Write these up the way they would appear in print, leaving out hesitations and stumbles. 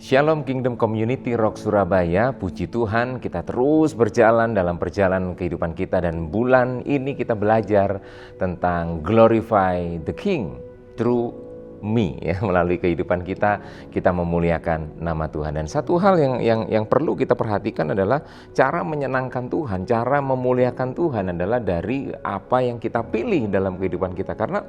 Shalom Kingdom Community Rock Surabaya, puji Tuhan kita terus berjalan dalam perjalanan kehidupan kita dan bulan ini kita belajar tentang Glorify the King through me ya, melalui kehidupan kita memuliakan nama Tuhan. Dan satu hal yang perlu kita perhatikan adalah cara menyenangkan Tuhan, cara memuliakan Tuhan adalah dari apa yang kita pilih dalam kehidupan kita, karena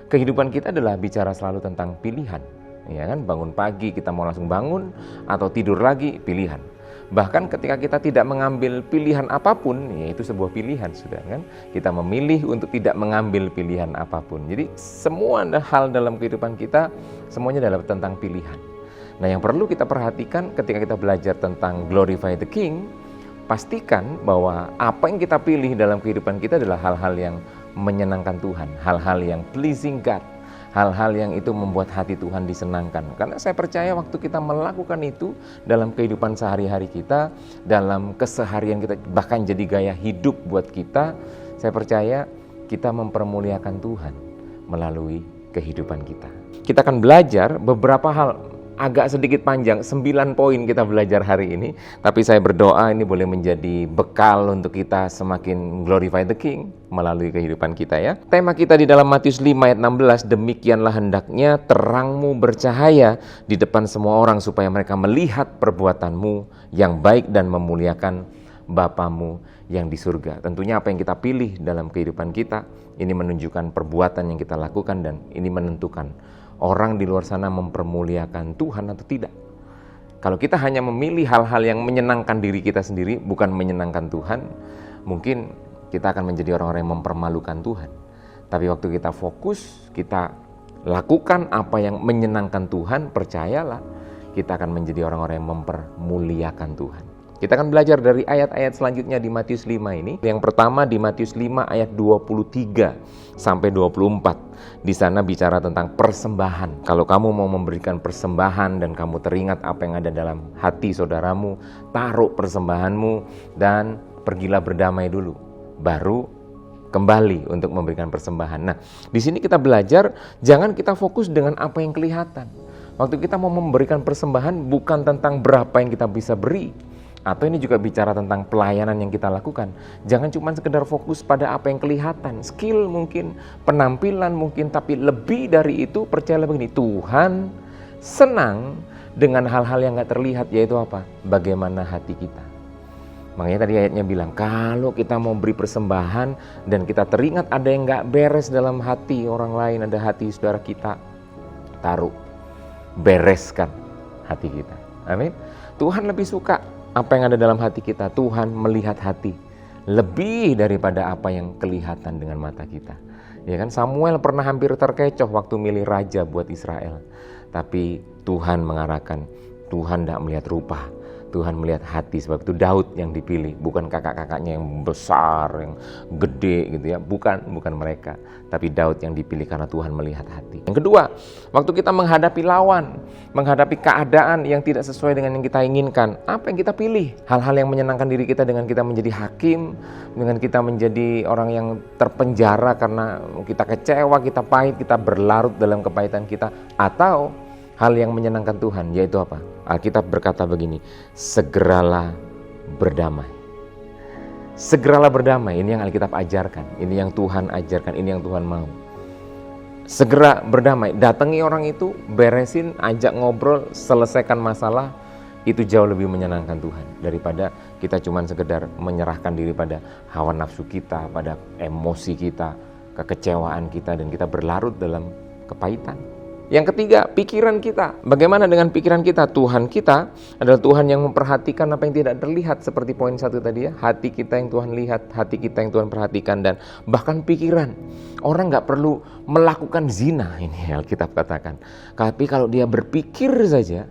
kehidupan kita adalah bicara selalu tentang pilihan. Ya kan, bangun pagi kita mau langsung bangun atau tidur lagi, pilihan. Bahkan ketika kita tidak mengambil pilihan apapun, ya itu sebuah pilihan sudah kan. Kita memilih untuk tidak mengambil pilihan apapun. Jadi semua hal dalam kehidupan kita semuanya adalah tentang pilihan. Nah, yang perlu kita perhatikan ketika kita belajar tentang Glorify the King, pastikan bahwa apa yang kita pilih dalam kehidupan kita adalah hal-hal yang menyenangkan Tuhan, hal-hal yang pleasing God. Hal-hal yang itu membuat hati Tuhan disenangkan. Karena saya percaya waktu kita melakukan itu dalam kehidupan sehari-hari kita, dalam keseharian kita, bahkan jadi gaya hidup buat kita, saya percaya kita mempermuliakan Tuhan melalui kehidupan kita. Kita akan belajar beberapa hal, agak sedikit panjang, 9 poin kita belajar hari ini. Tapi saya berdoa ini boleh menjadi bekal untuk kita semakin glorify the King melalui kehidupan kita ya. Tema kita di dalam Matius 5 ayat 16, demikianlah hendaknya terangmu bercahaya di depan semua orang supaya mereka melihat perbuatanmu yang baik dan memuliakan Bapamu yang di surga. Tentunya apa yang kita pilih dalam kehidupan kita, ini menunjukkan perbuatan yang kita lakukan dan ini menentukan orang di luar sana mempermuliakan Tuhan atau tidak. Kalau kita hanya memilih hal-hal yang menyenangkan diri kita sendiri, bukan menyenangkan Tuhan, mungkin kita akan menjadi orang-orang yang mempermalukan Tuhan. Tapi waktu kita fokus, kita lakukan apa yang menyenangkan Tuhan, percayalah, kita akan menjadi orang-orang yang mempermuliakan Tuhan. Kita akan belajar dari ayat-ayat selanjutnya di Matius 5 ini. Yang pertama di Matius 5 ayat 23 sampai 24. Di sana bicara tentang persembahan. Kalau kamu mau memberikan persembahan dan kamu teringat apa yang ada dalam hati saudaramu, taruh persembahanmu dan pergilah berdamai dulu. Baru kembali untuk memberikan persembahan. Nah, di sini kita belajar jangan kita fokus dengan apa yang kelihatan. Waktu kita mau memberikan persembahan bukan tentang berapa yang kita bisa beri. Atau ini juga bicara tentang pelayanan yang kita lakukan. Jangan cuma sekedar fokus pada apa yang kelihatan, skill mungkin, penampilan mungkin, tapi lebih dari itu percayalah begini, Tuhan senang dengan hal-hal yang gak terlihat, yaitu apa? Bagaimana hati kita. Makanya tadi ayatnya bilang, kalau kita mau beri persembahan dan kita teringat ada yang gak beres dalam hati orang lain, ada hati saudara kita, taruh, bereskan hati kita. Amin. Tuhan lebih suka apa yang ada dalam hati kita. Tuhan melihat hati lebih daripada apa yang kelihatan dengan mata kita. Ya kan, Samuel pernah hampir terkecoh waktu milih raja buat Israel. Tapi Tuhan mengarahkan, Tuhan tidak melihat rupa, Tuhan melihat hati. Sebab itu Daud yang dipilih, bukan kakak-kakaknya yang besar, yang gede gitu ya, bukan mereka. Tapi Daud yang dipilih karena Tuhan melihat hati. Yang kedua, waktu kita menghadapi lawan, menghadapi keadaan yang tidak sesuai dengan yang kita inginkan, apa yang kita pilih? Hal-hal yang menyenangkan diri kita dengan kita menjadi hakim, dengan kita menjadi orang yang terpenjara karena kita kecewa, kita pahit, kita berlarut dalam kepahitan kita, atau hal yang menyenangkan Tuhan, yaitu apa? Alkitab berkata begini, segeralah berdamai. Segeralah berdamai, ini yang Alkitab ajarkan, ini yang Tuhan ajarkan, ini yang Tuhan mau. Segera berdamai, datangi orang itu, beresin, ajak ngobrol, selesaikan masalah, itu jauh lebih menyenangkan Tuhan daripada kita cuma sekedar menyerahkan diri pada hawa nafsu kita, pada emosi kita, kekecewaan kita, dan kita berlarut dalam kepahitan. Yang ketiga, pikiran kita. Bagaimana dengan pikiran kita? Tuhan kita adalah Tuhan yang memperhatikan apa yang tidak terlihat. Seperti poin 1 tadi ya. Hati kita yang Tuhan lihat, hati kita yang Tuhan perhatikan. Dan bahkan pikiran. Orang gak perlu melakukan zina, ini Alkitab katakan. Tapi kalau dia berpikir saja,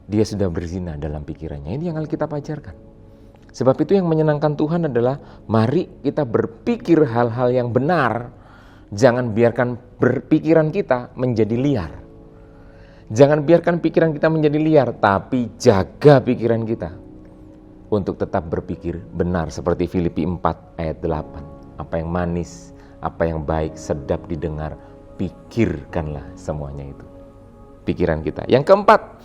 dia sudah berzina dalam pikirannya. Ini yang Alkitab ajarkan. Sebab itu yang menyenangkan Tuhan adalah, mari kita berpikir hal-hal yang benar. Jangan biarkan berpikiran kita menjadi liar. Jangan biarkan pikiran kita menjadi liar, tapi jaga pikiran kita untuk tetap berpikir benar. Seperti Filipi 4 ayat 8. Apa yang manis, apa yang baik, sedap didengar, pikirkanlah semuanya itu. pikiran kita. Yang keempat,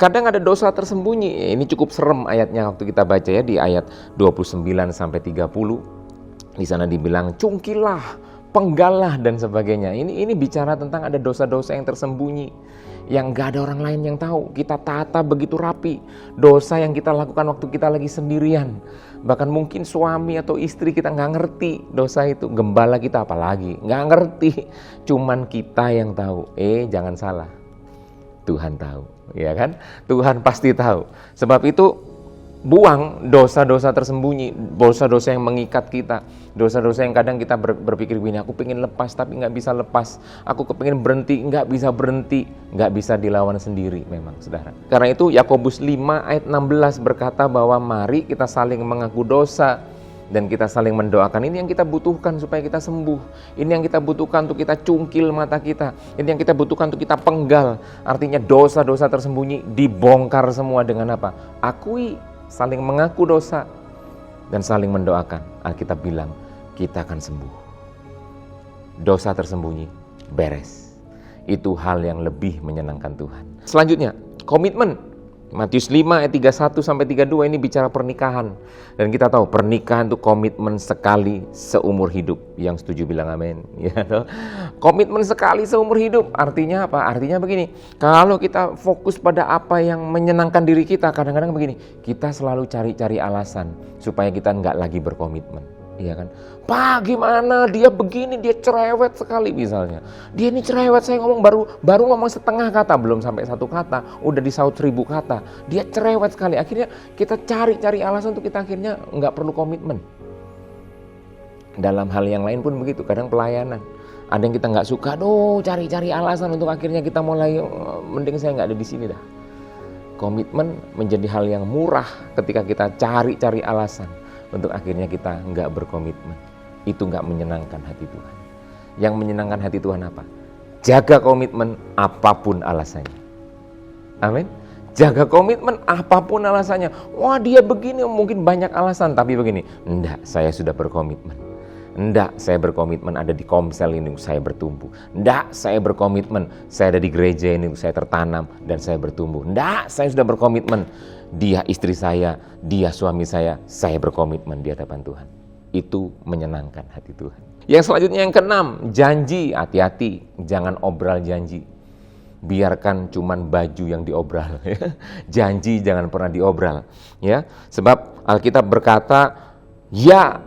kadang ada dosa tersembunyi. Ini cukup serem ayatnya waktu kita baca ya, di ayat 29 sampai 30. Di sana dibilang cungkilah, penggalah dan sebagainya. Ini bicara tentang ada dosa-dosa yang tersembunyi, yang gak ada orang lain yang tahu. Kita tata begitu rapi. Dosa yang kita lakukan waktu kita lagi sendirian. Bahkan mungkin suami atau istri kita gak ngerti dosa itu. Gembala kita apalagi gak ngerti. Cuman kita yang tahu. Jangan salah, Tuhan tahu, ya kan? Tuhan pasti tahu. Sebab itu buang dosa-dosa tersembunyi, dosa-dosa yang mengikat kita, dosa-dosa yang kadang kita berpikir begini, aku pengen lepas tapi nggak bisa lepas, aku kepengen berhenti, nggak bisa berhenti, nggak bisa dilawan sendiri memang, saudara. Karena itu Yakobus 5 ayat 16 berkata bahwa mari kita saling mengaku dosa dan kita saling mendoakan. Ini yang kita butuhkan supaya kita sembuh. Ini yang kita butuhkan untuk kita cungkil mata kita. Ini yang kita butuhkan untuk kita penggal. Artinya dosa-dosa tersembunyi dibongkar semua dengan apa? Akui, saling mengaku dosa, dan saling mendoakan. Alkitab bilang kita akan sembuh. Dosa tersembunyi beres. Itu hal yang lebih menyenangkan Tuhan. Selanjutnya, komitmen. Matius 5 ayat 31 sampai 32 ini bicara pernikahan. Dan kita tahu pernikahan itu komitmen sekali seumur hidup. Yang setuju bilang amin. Ya, komitmen sekali seumur hidup. Artinya apa? Artinya begini. Kalau kita fokus pada apa yang menyenangkan diri kita, kadang-kadang begini. Kita selalu cari-cari alasan supaya kita nggak lagi berkomitmen. Iya kan? Pak, gimana dia begini, dia cerewet sekali misalnya. Dia ini cerewet, saya ngomong baru ngomong setengah kata, belum sampai satu kata, udah disaut 1000 kata. Dia cerewet sekali. Akhirnya kita cari-cari alasan untuk kita akhirnya nggak perlu komitmen. Dalam hal yang lain pun begitu, kadang pelayanan. Ada yang kita nggak suka, cari-cari alasan untuk akhirnya kita mulai, mending saya nggak ada di sini dah. Komitmen menjadi hal yang murah ketika kita cari-cari alasan untuk akhirnya kita nggak berkomitmen. Itu nggak menyenangkan hati Tuhan. Yang menyenangkan hati Tuhan apa? Jaga komitmen apapun alasannya. Amin. Jaga komitmen apapun alasannya. Wah, dia begini, mungkin banyak alasan, tapi begini. Enggak, saya sudah berkomitmen. Enggak, saya berkomitmen ada di Komsel ini saya bertumbuh. Enggak, saya berkomitmen saya ada di gereja ini saya tertanam dan saya bertumbuh. Enggak, saya sudah berkomitmen dia istri saya, dia suami saya berkomitmen di hadapan Tuhan. Itu menyenangkan hati Tuhan. Yang selanjutnya yang keenam, janji. Hati-hati, jangan obral janji. Biarkan cuman baju yang diobral. Janji jangan pernah diobral. Ya, sebab Alkitab berkata, ya.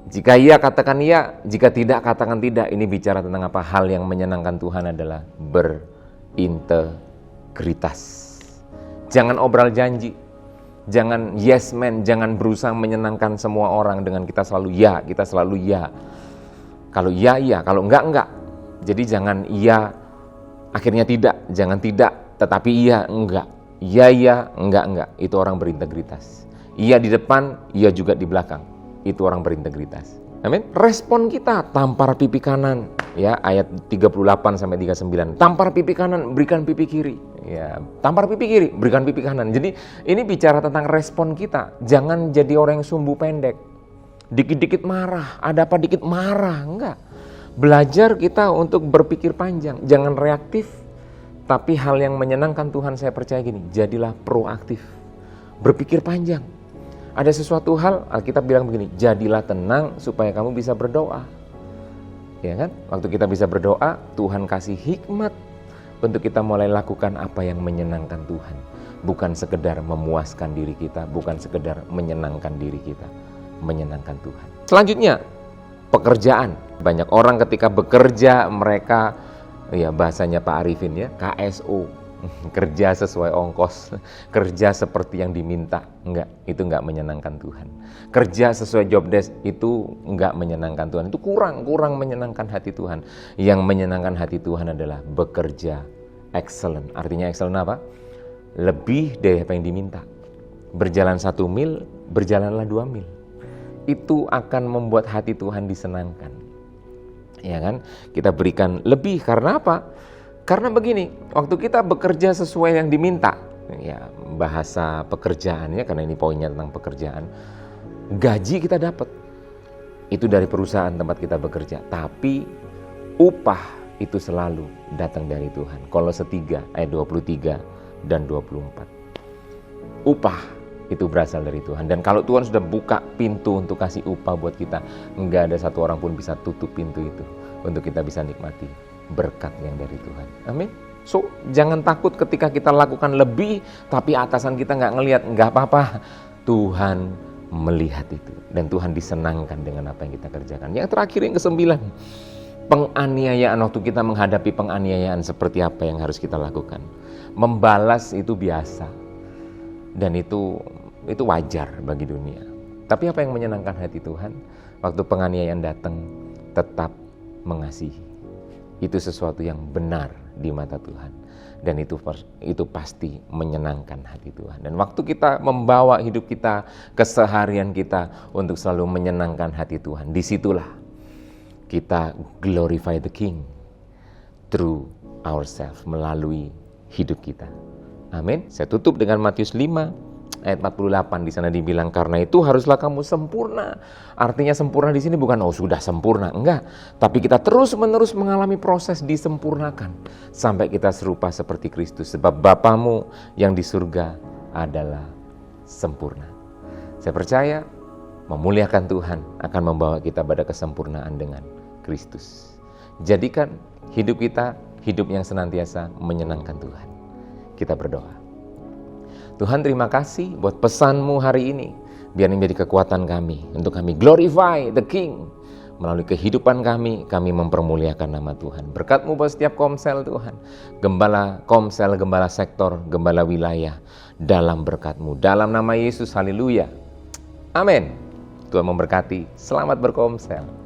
Jika iya katakan iya, jika tidak katakan tidak. Ini bicara tentang apa? Hal yang menyenangkan Tuhan adalah berintegritas. Jangan obral janji. Jangan yes man, jangan berusaha menyenangkan semua orang dengan kita selalu ya, kita selalu ya. Kalau iya, iya, kalau enggak. Jadi jangan iya, akhirnya tidak. Jangan tidak, tetapi iya, enggak. Iya, enggak. Itu orang berintegritas. Iya di depan, iya juga di belakang. Itu orang berintegritas. Amin. Respon kita, tampar pipi kanan. Ya, ayat 38 sampai 39. Tampar pipi kanan, berikan pipi kiri. Ya, tampar pipi kiri, berikan pipi kanan. Jadi ini bicara tentang respon kita. Jangan jadi orang yang sumbu pendek. Dikit-dikit marah, ada apa dikit marah, enggak. Belajar kita untuk berpikir panjang, jangan reaktif. Tapi hal yang menyenangkan Tuhan saya percaya gini, jadilah proaktif. Berpikir panjang. Ada sesuatu hal, Alkitab bilang begini, jadilah tenang supaya kamu bisa berdoa. Ya kan? Waktu kita bisa berdoa, Tuhan kasih hikmat untuk kita mulai lakukan apa yang menyenangkan Tuhan. Bukan sekedar memuaskan diri kita, bukan sekedar menyenangkan diri kita, menyenangkan Tuhan. Selanjutnya, pekerjaan. Banyak orang ketika bekerja, mereka, ya bahasanya Pak Arifin ya, KSO. Kerja sesuai ongkos, kerja seperti yang diminta. Enggak, itu enggak menyenangkan Tuhan. Kerja sesuai job desk itu enggak menyenangkan Tuhan. Itu kurang menyenangkan hati Tuhan. Yang menyenangkan hati Tuhan adalah bekerja excellent. Artinya excellent apa? Lebih dari apa yang diminta. Berjalan 1 mil, berjalanlah 2 mil. Itu akan membuat hati Tuhan disenangkan. Ya kan? Kita berikan lebih karena apa? Karena begini, waktu kita bekerja sesuai yang diminta, ya bahasa pekerjaannya, karena ini poinnya tentang pekerjaan, gaji kita dapat. Itu dari perusahaan tempat kita bekerja. Tapi upah itu selalu datang dari Tuhan. Kolose 3 ayat 23 dan 24. Upah itu berasal dari Tuhan. Dan kalau Tuhan sudah buka pintu untuk kasih upah buat kita, enggak ada satu orang pun bisa tutup pintu itu untuk kita bisa nikmati berkat yang dari Tuhan. Amin. So, jangan takut ketika kita lakukan lebih, tapi atasan kita nggak ngelihat, nggak apa-apa. Tuhan melihat itu. Dan Tuhan disenangkan dengan apa yang kita kerjakan. Yang terakhir, yang ke-9. Penganiayaan, waktu kita menghadapi penganiayaan seperti apa yang harus kita lakukan. Membalas itu biasa. Dan itu wajar bagi dunia. Tapi apa yang menyenangkan hati Tuhan? Waktu penganiayaan datang, tetap mengasihi. Itu sesuatu yang benar di mata Tuhan. Dan itu pasti menyenangkan hati Tuhan. Dan waktu kita membawa hidup kita, keseharian kita untuk selalu menyenangkan hati Tuhan, disitulah kita glorify the King through ourselves, melalui hidup kita. Amin. Saya tutup dengan Matius 5 ayat 48. Di sana dibilang, karena itu haruslah kamu sempurna. Artinya sempurna di sini bukan sudah sempurna, enggak. Tapi kita terus-menerus mengalami proses disempurnakan sampai kita serupa seperti Kristus. Sebab Bapamu yang di surga adalah sempurna. Saya percaya memuliakan Tuhan akan membawa kita pada kesempurnaan dengan Kristus. Jadikan hidup kita hidup yang senantiasa menyenangkan Tuhan. Kita berdoa. Tuhan, terima kasih buat pesan-Mu hari ini. Biar ini menjadi kekuatan kami untuk kami glorify the King. Melalui kehidupan kami mempermuliakan nama Tuhan. Berkat-Mu buat setiap komsel Tuhan. Gembala komsel, gembala sektor, gembala wilayah. Dalam berkat-Mu. Dalam nama Yesus, haleluya. Amin. Tuhan memberkati. Selamat berkomsel.